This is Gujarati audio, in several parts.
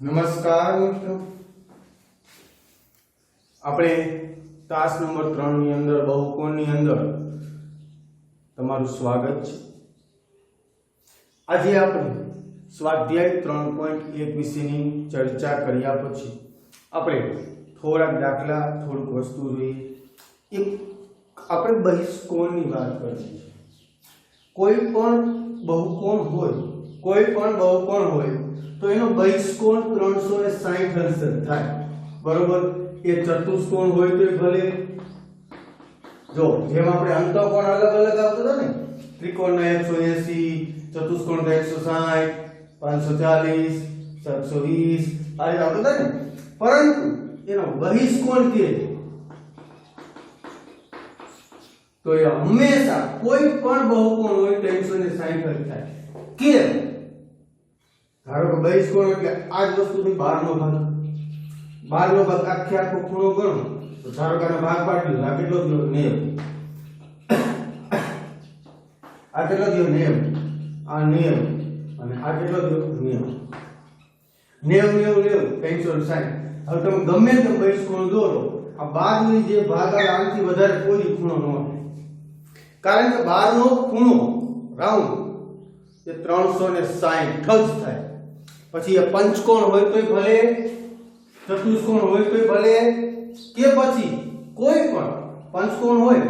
નમસ્કાર મિત્રો, આપણે તાસ નંબર 3 ની અંદર બહુકોણની અંદર તમારું સ્વાગત છે। આજે આપણે સ્વાધ્યાય 3.1 વિશેની ચર્ચા કર્યા પછી આપણે થોડાક દાખલા થોડુંક વસ્તુ જોઈએ। એક આપણે બહિષ્કોણની વાત કરીએ છીએ। કોઈ પણ બહુકોણ હોય તો એનો બહિષ્કોણ 360 અંશ થાય, બરોબર। એ ચતુષ્કોણ હોય તો ભલે, જો જેમ આપણે અંતઃકોણ અલગ અલગ આવતો હતો ને, ત્રિકોણના 180, ચતુષ્કોણના 160, 540, 720 આ રીતે આવતો હતો ને, પરંતુ એનો બહિષ્કોણ કે તો એ હંમેશા કોઈ પણ બહુકોણ હોય 360 અંશ થાય। કેમ? ધારો કે બહિષ્કોણ એટલે આ જ વસ્તુની બહારનો ભાગ આખો ખૂણો ગણો તો ધારો કે આનો ભાગ પાડી લો, આ કેટલો થયો 90, આ કેટલો થયો 90, આ 90 અને આ કેટલો થયો 90, 360। હવે તમે ગમે તેમ બહિષ્કોણ દોરો, આ બાજુની જે ભાગ આવે આનાથી વધારે કોઈ ખૂણો ન હોય, કારણ કે બહારનો ખૂણો રાઉન્ડ એ 360 જ થાય। પછી એ પંચકોણ હોય તોય ભલે, ચતુષ્કોણ હોય તોય ભલે, કે પછી કોઈ પણ પંચકોણ હોય,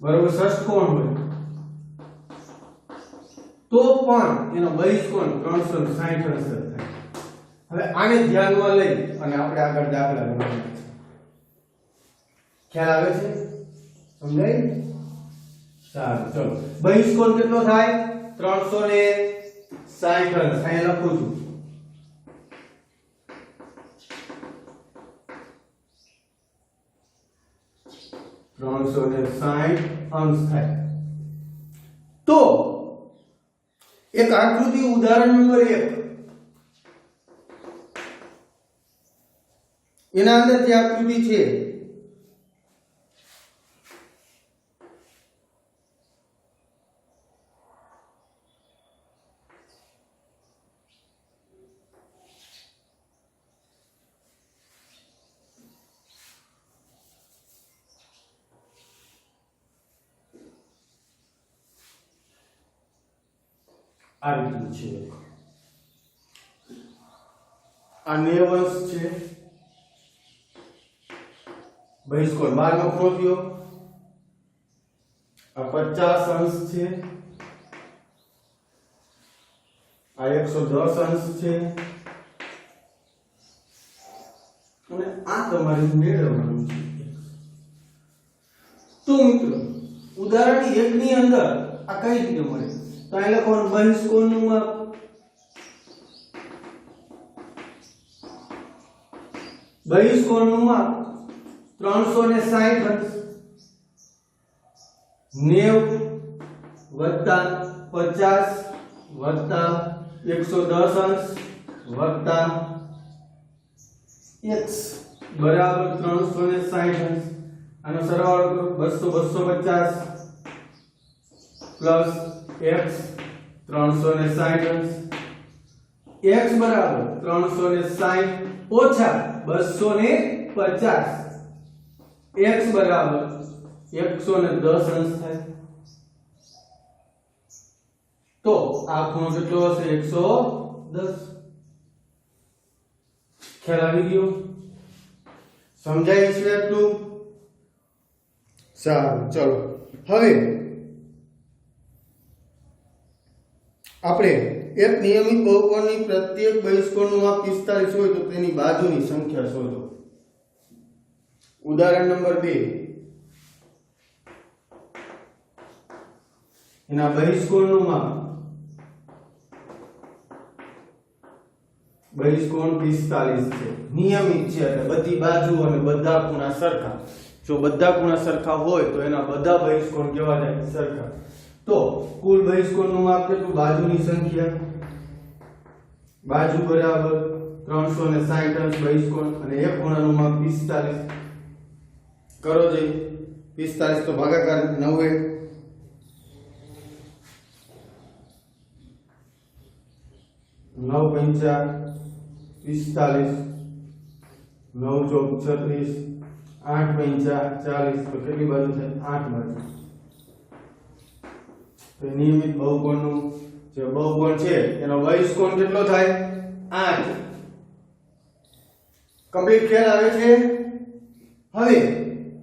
બરોબર, ષષ્ઠકોણ હોય તો પણ એનો બહિષ્કોણ 360 અંશ થાય। હવે આને ધ્યાનમાં લઈ અને આપણે આગળ દાખલા ગણવાના છે। ખ્યાલ આવે છે? સમજાય? સારું, ચલો બહિષ્કોણ કેટલો થાય? 360 અંશ। અહીંયા લખું છું, અંશ થાય। તો એક આકૃતિ, ઉદાહરણ નંબર 1, એના અંદર જે આકૃતિ છે આ રીતનું છે, આ 90 અંશ છે, બહિષ્કોણ 12 નો ખૂણો થયો, આ 50 અંશ છે, આ 110 અંશ છે, અને આ તમારે મેળવવાનું છે। તો મિત્રો ઉદાહરણ 1 ની અંદર આ કઈ રીતે મળે? તો અહીં લખવાનું બહિષ્કોણનું માપ, બહિષ્કોણનું માપ 360 અંશ, 90 વત્તા 50 વત્તા 110 અંશ વત્તા x બરાબર 360 અંશ। આનો સરવાળો કરો, 250 પ્લસ x 360 અંશ, x બરાબર 360 ઓછા 250, x બરાબર 110 અંશ થાય। તો આ ખૂણો કેટલો હશે? 110। ખ્યાલ આવી ગયો? સમજાય છે એટલું? સારું, ચલો હવે આપણે એક નિયમિત બહુકોણની પ્રત્યેક બહિષ્કોણનું માપ 45 હોય તો તેની બાજુની સંખ્યા શોધો। ઉદાહરણ નંબર 2, એના બહિષ્કોણનું માપ, બહિષ્કોણ 45 છે, નિયમિત છે એટલે બધી બાજુ અને બધા ખૂણા સરખા। જો બધા ખૂણા સરખા હોય તો એના બધા બહિષ્કોણ કેવા થાય? સરખા। તો કુલ બહિષ્કોણનું માપ કેટલું? બાજુની સંખ્યા, બાજુ બરાબર 360 અંશ બહિષ્કોણ, અને એક ખૂણાનું માપ 45 કરો જઈ 45 તો ભાગાકાર 90, 9 પંચા 45, 9 ચોક 36, 8 પંચા 40, તો કેટલી બાજુ છે? 8 બાજુ. તો નિયમિત બહુકોણનું જે બહુકોણ છે એનો બહિષ્કોણ કેટલો થાય? 8. કમ્પ્લીટ ખ્યાલ આવે છે? હવે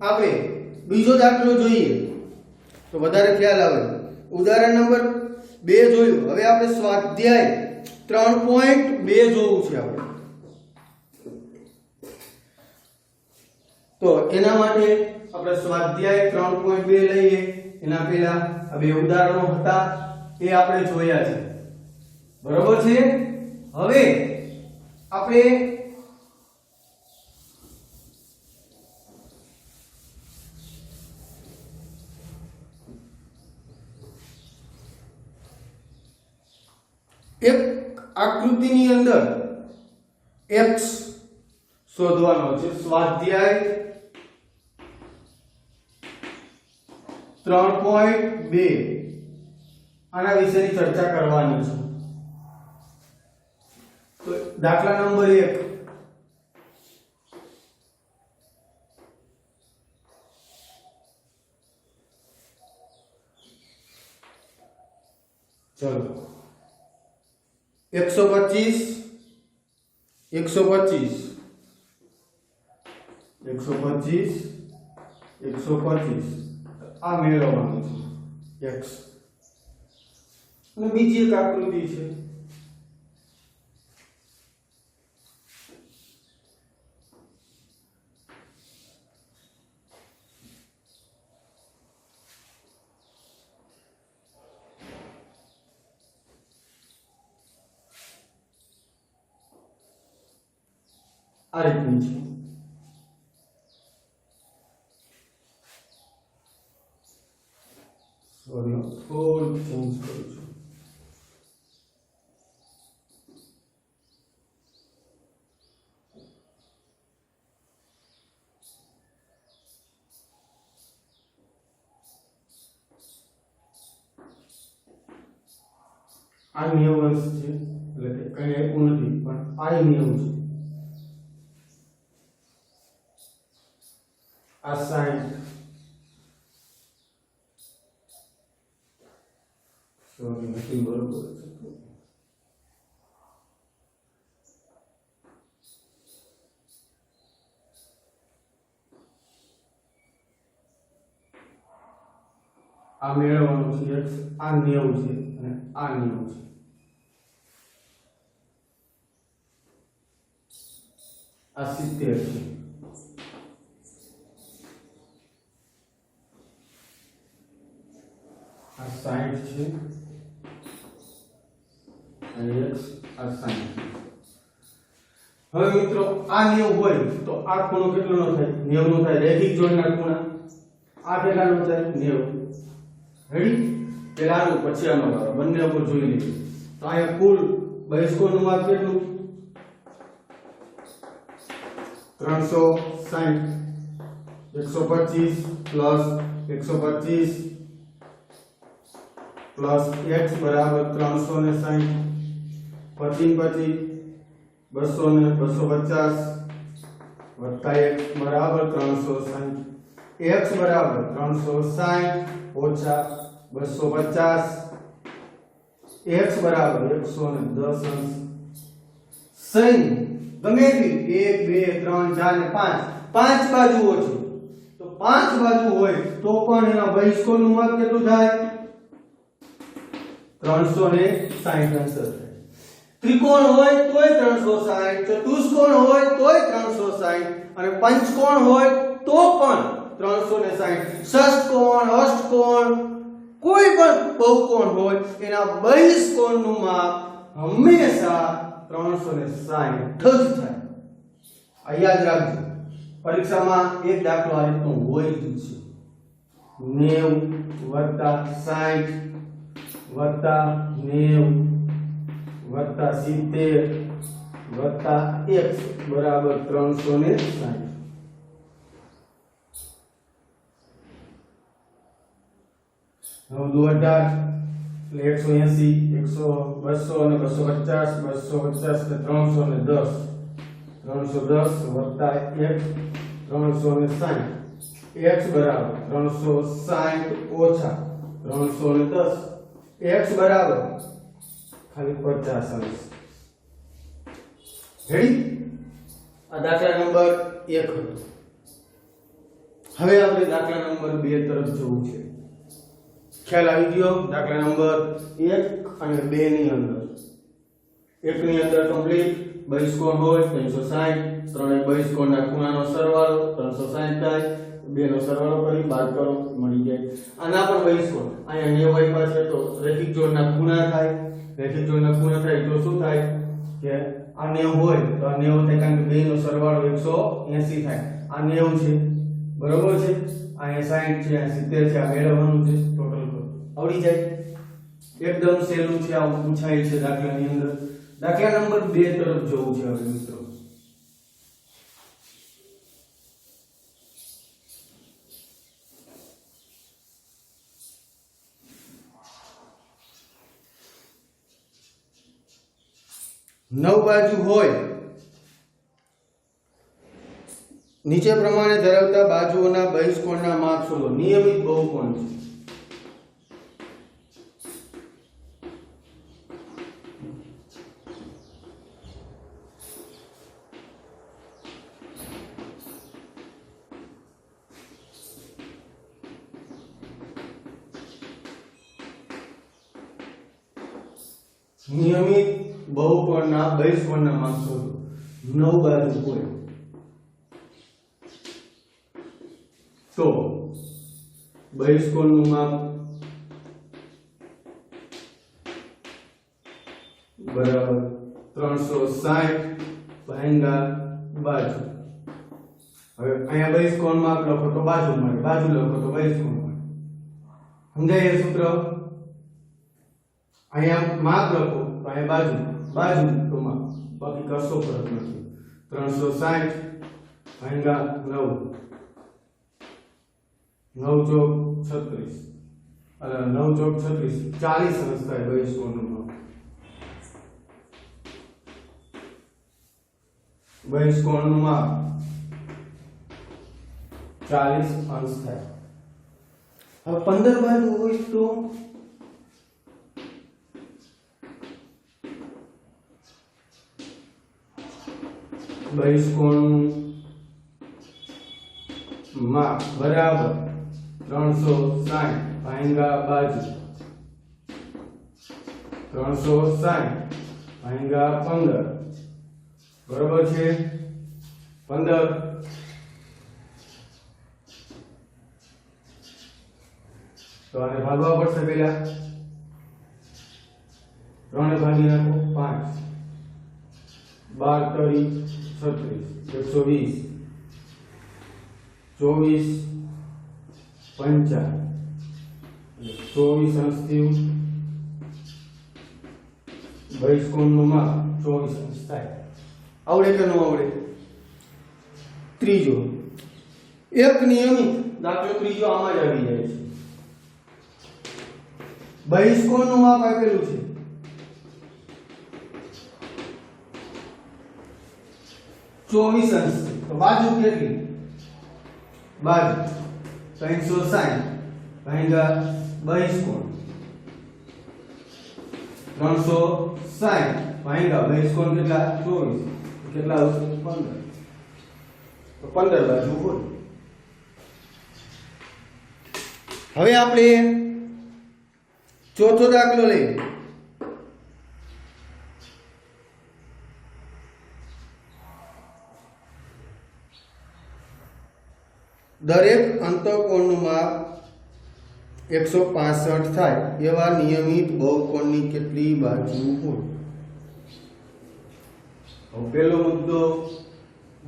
આપણે બીજો દાખલો જોઈએ તો વધારે ખ્યાલ આવે. ઉદાહરણ નંબર 2 જોયું. હવે આપણે સ્વાધ્યાય 3.2 જોવું છે આપણે. તો એના માટે આપણે સ્વાધ્યાય 3.2 લઈએ. એના પહેલા આ બે ઉદાહરણો હતા એ આપણે જોયા છે. બરોબર છે? હવે આપણે એક આકૃતિની અંદર x શોધવાનો છે. સ્વાધ્યાય 3.2 આના વિશેની ચર્ચા કરવાની છે. તો દાખલા નંબર 1. ચલો 125 125 આ મેળવવાનું છે x. અને બીજી એક આકૃતિ છે આ રીતની છે. સોરી થોડું ચેન્જ કરું છું. આ નિયમ અંશ છે એટલે કે કઈ આપ્યું નથી પણ આ નિયમ છે. આ 60 સોરી નથી બરોબર છે. આ મેળવવાનું છે x. આ નિયમ છે અને આ નિયમ છે. આ 70 છે. આ 60 છે અને x આ 60. હવે મિત્રો આ નિયમ હોય તો આ ખૂણો કેટલો નો થાય? 90 નો થાય. રેખિક જોડના ખૂણા આ કેટલાનો થાય? 90. રેડી? પેલા આનું પછી આનો વારો બંને ઉપર જોઈ લઈએ. તો અહીંયા કુલ બહિષ્કોણનું માપ કેટલું? 360. 125 પ્લસ 125 પ્લસ x બરાબર 360. 25 200 ને 250 વત્તા x બરાબર 360. x બરાબર 360 ઓછા 250 x બરાબર 110 અંશ. સહી ગમે એટલી 1 2 3 4 ને 5 પાંચ બાજુઓ છે. તો પાંચ બાજુ હોય તો પણ એના બહિષ્કોણનું માપ કેટલું થાય? 360 અંશ થાય. ત્રિકોણ હોય તોય 360, ચતુષ્કોણ હોય તોય 360 અને પંચકોણ હોય તો પણ 360. ષષ્ઠકોણ, અષ્ટકોણ, કોઈ પણ બહુકોણ હોય એના બહિષ્કોણનું માપ હંમેશા 360 જ થાય. આ યાદ રાખજો. પરીક્ષામાં એક દાખલો આ રીતનો હોય જ છે. 90 વત્તા 60 વત્તા 90 વત્તા 70 વત્તા x બરાબર 360. હવે 18 એટલે 180 100 200 અને 250 250 ને 310 310 વત્તા 1 360 x બરાબર 360 ઓછા 310 x બરાબર ખાલી 50 અંશ. રેડી? આ દાખલા નંબર 1 હતો. હવે આપણે દાખલા નંબર 2 તરફ જવું છે. ખ્યાલ આવી ગયો? દાખલા નંબર 1 અને 2 ની અંદર 1 ની અંદર કમ્પ્લીટ બહિષ્કોણ હોય 360 ત્રણેય બહિષ્કોણના ખૂણાનો સરવાળો 360 થાય. 2 નો સરવાળો કરી બાદ કરો મળી જાય. આના પણ બહિષ્કોણ અહીંયા 90 પાસે તો રેખિક જોડના ખૂણા થાય. રેખિક જોડના ખૂણા થાય તો શું થાય કે આ 90 હોય તો આ 90 થાય કારણ કે 2 નો સરવાળો 180 થાય. આ 90 છે બરોબર છે. અહીંયા 60 છે, આ 70 છે. આ મેળવવાનું છે ટોટલ કરો આવડી જાય. એકદમ સહેલું છે. આ પૂછાય છે દાખલાની અંદર. દાખલા નંબર 2 તરફ જવું છે હવે મિત્રો. નવ બાજુ હોય નીચે પ્રમાણે ધરાવતા બાજુઓના બહિષ્કોણના માપ શોધો. નિયમિત બહુકોણ છે. નિયમિત બહુકોણના બહિષ્કોણના માપ શોધો. 9 બાજુ હોય તો બહિષ્કોણનું માપ બરાબર 360 ભાગ્યા બાજુ. હવે અહીંયા બહિષ્કોણ માપ લખો તો બાજુ મળે, બાજુ લખો તો બહિષ્કોણ મળે. સમજાય એ સૂત્ર? અહીંયા માપ લખો તો અહીંયા બાજુ, બાજુ તો માપ, બાકી કશો ફરક નથી. 360 ભાગ્યા 9 9 ચોક 36 અને 9 ચોક 36 40 અંશ થાય બહિષ્કોણનું માપ. બહિષ્કોણનું માપ 40 અંશ થાય. હવે 15 બાજુ હોય તો બહિષ્કોણનું માપ બરાબર 360 ભાગ્યા બાજુ 360 ભાગ્યા 15 બરોબર છે. 15 તો આને ભાગવા પડશે પેલા 3 ભાગી નાખો 5 12 36 120 24 25 અંશ થયું. બહિષ્કોણનું માપ 24 અંશ થાય. આવડે કે ન આવડે? ત્રીજો એક નિયમિત દાખલો ત્રીજો આમાં જ આવી જાય છે. બહિષ્કોણનું માપ આપેલું છે 24 અંશ. તો બાજુ કેટલી? બાજુ 360 ભાગ્યા બહિષ્કોણ 360 ભાગ્યા બહિષ્કોણ કેટલા? 24 કેટલા આવશે? 15. તો 15 બાજુ હોય. હવે આપણે ચોથો દાખલો લઈએ. દરેક અંતઃકોણનું માપ 165 થાય એવા નિયમિત બહુકોણની કેટલી બાજુ હોય? હવે પહેલો મુદ્દો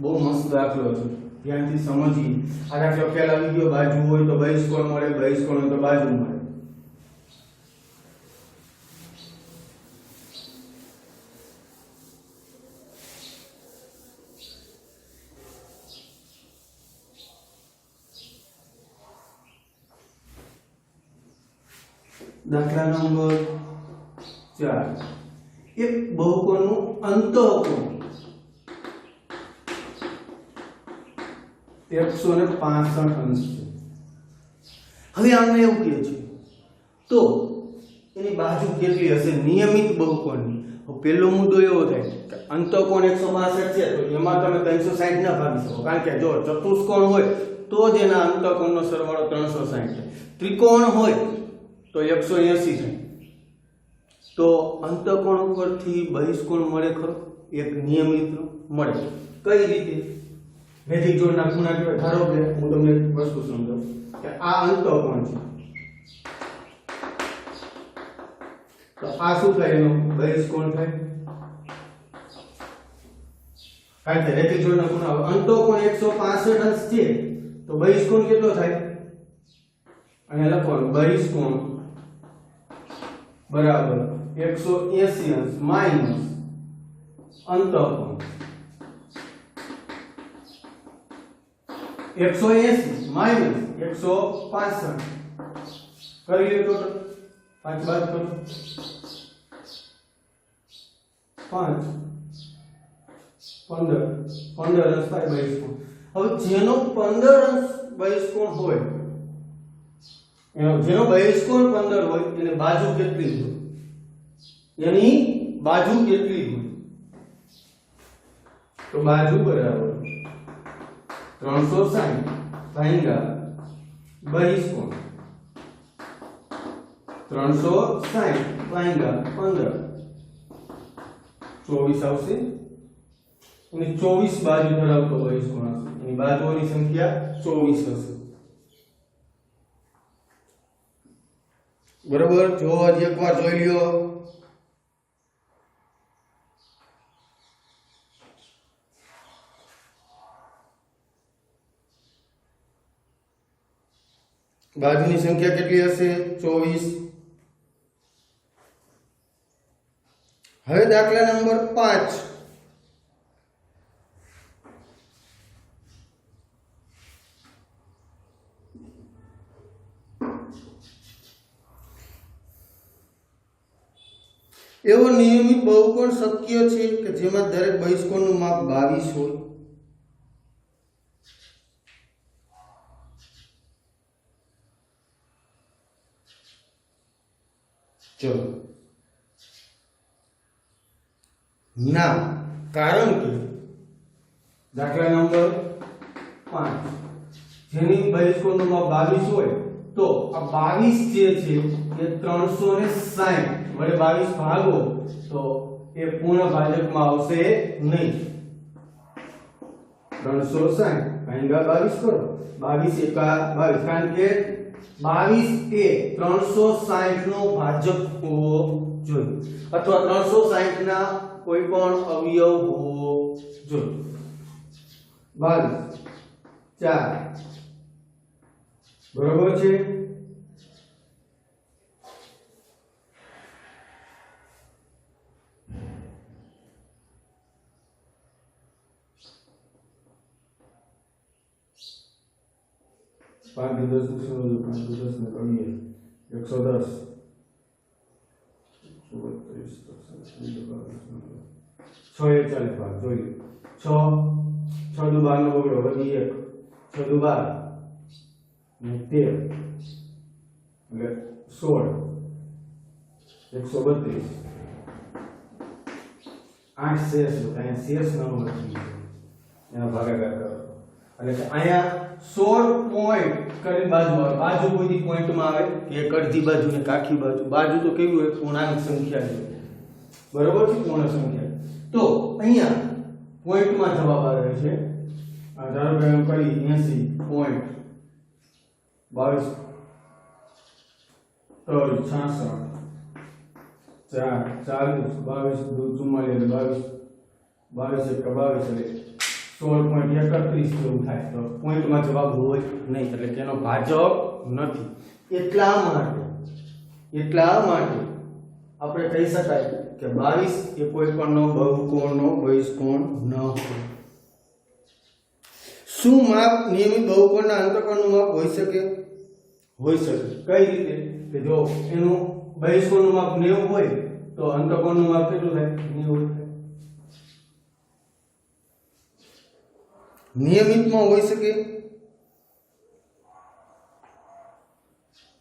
બહુ મસ્ત દાખલો છે, ધ્યાનથી સમજીએ. આ દાખલો ખ્યાલ આવી ગયો? બાજુ હોય તો બહિષ્કોણ મળે, બહિષ્કોણ હોય તો બાજુ મળે. દાખલા નંબર 4 એક બહુકોણનું અંતઃકોણ 165 અંશ છે. હવે આમને એવું કહે છે તો એની બાજુ કેટલી હશે નિયમિત બહુકોણની. પહેલો મુદ્દો એવો થાય કે અંતઃકોણ 165 છે તો એમાં તમે 360 ના ભાગી શકો, કારણ કે જો ચતુષ્કોણ હોય તો જ એના અંતઃકોણનો સરવાળો 360 થાય. ત્રિકોણ હોય તો 180 થાય. તો અંતઃકોણ ઉપરથી બહિષ્કોણ મળે ખરો? એક નિયમિત મળે. કઈ રીતે? રેખિક જોડના ખૂણા કહેવાય. ધારો કે હું તમને એક વસ્તુ સમજાવું કે આ અંતઃકોણ છે, તો આ શું થાય? એનો બહિષ્કોણ થાય. કારણ કે રેખિક જોડના ખૂણા અંતઃકોણ 165 અંશ છે તો બહિષ્કોણ કેટલો થાય? અને લખવાનું બહિષ્કોણ બરાબર 180 અંશ માઈનસ અંતઃકોણ 180 માઈનસ 165 કરી લો ટોટલ 5 બાદ કરો 5 15 અંશ થાય બહિષ્કોણ. હવે જેનો 15 અંશ બહિષ્કોણ હોય, જેનો બહિષ્કોણ 15 હોય એને બાજુ કેટલી હોય? એની બાજુ કેટલી હોય? તો બાજુ બરાબર 360 ભાગ્યા બહિષ્કોણ 360 ભાગ્યા 15 24 આવશે. અને 24 બાજુ ધરાવતો બહિષ્કોણ હશે. એની બાજુઓની સંખ્યા 24 હશે. બરોબર? જો હજી એકવાર જોઈ લ્યો. બાજુની સંખ્યા કેટલી હશે? 24. હવે દાખલા નંબર 5. એવો નિયમિત બહુકોણ શક્ય છે કે જેમાં દરેક બહિષ્કોણનું માપ 22 હોય. ચલો ના, કારણ કે દાખલા નંબર 5 જેની બહિષ્કોણનું માપ 22 હોય તો આ 22 જે છે એ 360 વડે 22 ભાગો તો એ પૂર્ણ ભાજકમાં આવશે નહીં. 360 ભાગ્યા 22 કરો 22 એકા 22, કારણ કે 22 એ 360 નો ભાજક હોવો જોઈએ અથવા 360 ના કોઈ પણ અવયવ હોવો જોઈએ. 22 4 બરોબર છે. પાંચ 10 ને કરીએ 110 6 એ 40 ભાગ જોઈએ. 6 દુ 12 નો બગડો વધી 1 6 દુ 12 ને 13 એટલે 16 132 8 શેષ તો અહીંયા શેષ ન હોય એનો ભાગાકાર કરો એટલે કે અહીંયા 16 પોઈન્ટ કરી બાજુ આવે. બાજુ કોઈ પોઈન્ટમાં આવે કે એક અડધી બાજુ ને આખી બાજુ. બાજુ તો કેવી હોય? પૂર્ણાંક સંખ્યા છે. બરોબર છે? પૂર્ણ સંખ્યા. તો અહીંયા પોઈન્ટમાં જવાબ આવે છે. આ ધારો કે એમ કરી 80.22 3 66 4 40 22 22 22 22 16.31 જેવું થાય. તો પોઈન્ટમાં જવાબ હોય નહીં, એટલે કે એનો ભાજક નથી. એટલા માટે આપણે કહી શકાય કે 22 એ કોઈ પણ બહુકોણનો બહિષ્કોણ ન હોય. શું માપ નિયમિત બહુકોણના અંતઃકોણનું માપ હોઈ શકે? હોઈ શકે. કઈ રીતે? કે જો એનું બહિષ્કોણનું માપ 90 હોય તો અંતઃકોણનું માપ કેટલું થાય? 90 થાય. નિયમિતમાં હોઈ શકે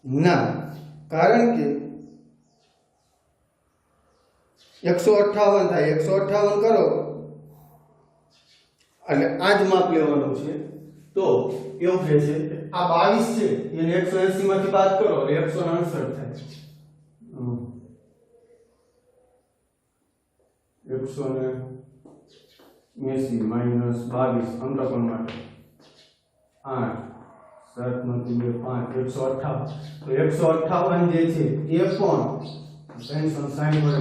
ના, કારણ કે 158 થાય, 158 કરો એટલે આ જ માપ લેવાનું છે. તો એવું કહે છે આ 22 છે એને 180 માંથી બાદ કરો એટલે 169 થાય. 180 માઈનસ 22 અંતઃકોણ માટે 8 7 માંથી 2 5 158. તો 158 જે છે એ પણ 360 વડે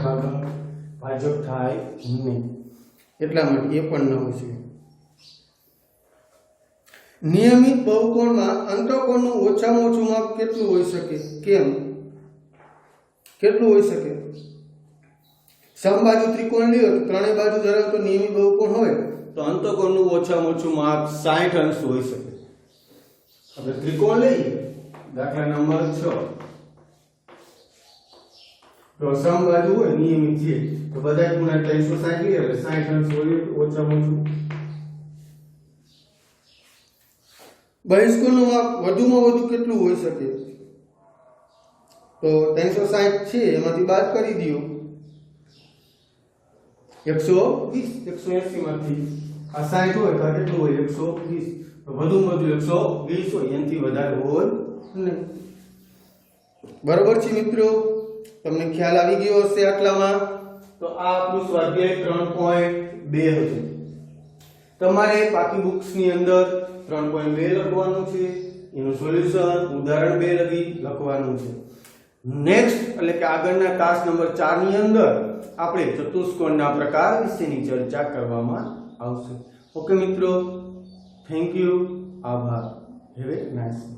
ભાજક થાય નહીં, એટલા માટે એ પણ ન હોય છે. નિયમિત બહુકોણમાં અંતઃકોણનું ઓછામાં ઓછું માપ કેટલું હોઈ શકે? કેમ? કેટલું હોઈ શકે? સમબાજુ ત્રિકોણ લ્યો તો ત્રણેય બાજુ ધરાવતો નિયમિત બહુકોણ હોય તો અંતઃકોણનું ઓછામાં ઓછું માપ 60 અંશ હોઈ શકે. આપણે ત્રિકોણ લઈએ, દાખલા નંબર 6. તો સમબાજુ હોય નિયમિત છે તો બધા ખૂણા 360 લે એટલે 60 અંશ હોય ઓછામાં ઓછું. બહિષ્કોણનું માપ વધુમાં વધુ કેટલું હોઈ શકે? તો 360 છે એમાંથી બાદ કરી દો 120. 180 માંથી આ 60 હોય તો કેટલું હોય? 120. તો વધુમાં વધુ 120 હોય, એનાથી વધારે હોય નહીં. બરોબર છે મિત્રો, તમને ખ્યાલ આવી ગયો હશે આટલામાં. તો આ આપણું સ્વાધ્યાય 3.2 હતું. તમારે પાકી બુક્સની અંદર 3.2 લખવાનું છે, એનું સોલ્યુશન ઉદાહરણ 2 લખવાનું છે. નેક્સ્ટ એટલે કે આગળના ક્લાસ નંબર 4 ની અંદર આપણે ચતુષ્કોણના પ્રકાર વિશેની ચર્ચા કરવામાં આવશે. ઓકે મિત્રો, થેન્ક યુ, આભાર. Have a nice day.